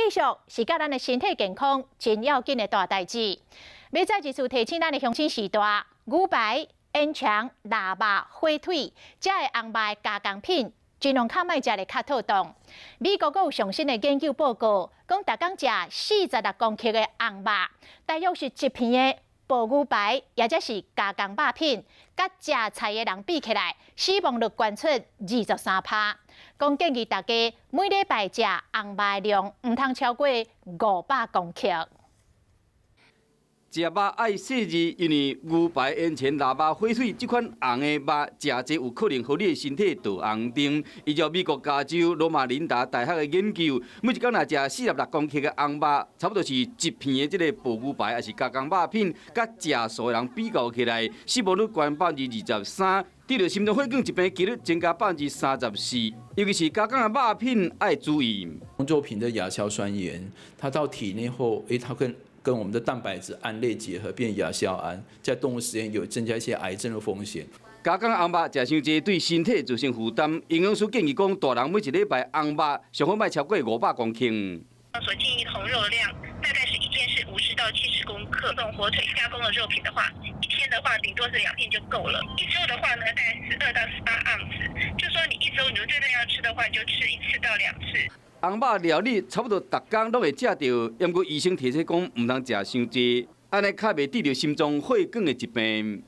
继续是甲咱的身体健康真要紧的大代志。要再一次提醒咱的乡亲时代，牛排、烟肠、腊肉、火腿，这个红肉的加工品，尽量较莫食的较妥当。美国有上新的研究报告，讲逐工食46公克的红肉，大约是一片的薄牛排，也者是加工肉片，甲食菜的人比起来，死亡率悬出23%。讲建议大家每礼拜食红肉的量唔通超过500公克。食肉爱细致，因为牛排、烟肠、腊肉、火腿这款红的肉食侪有可能互你的身体导红灯。依照美国加州罗马琳达大学的研究，每一工若食46公克的红肉，差不多是一片的这个薄牛排，还是加工肉片，甲食素的人比较起来，死亡率高23%。得着心脏血管疾病几率增加34%，尤其是加工的肉片要注意。工作品的亚硝酸盐，它到体内后，它跟我们的蛋白质胺类结合变亚硝胺，在动物实验有增加一些癌症的风险。加工红肉食伤济，对身体造成负担。营养师建议讲，大人每一礼拜红肉上好莫超过500公克。所建议的红肉量大概是一天是50到70公克。这种火腿加工的肉品的话，一天的话顶多是2片就够了。一周的话呢，大概12到18盎司。就说你一周你这量要吃的话，你就吃1次到2次。红肉料理差不多逐工都会食到，不过医生提醒讲，唔通食伤济，安尼较袂得着心脏血管的疾病。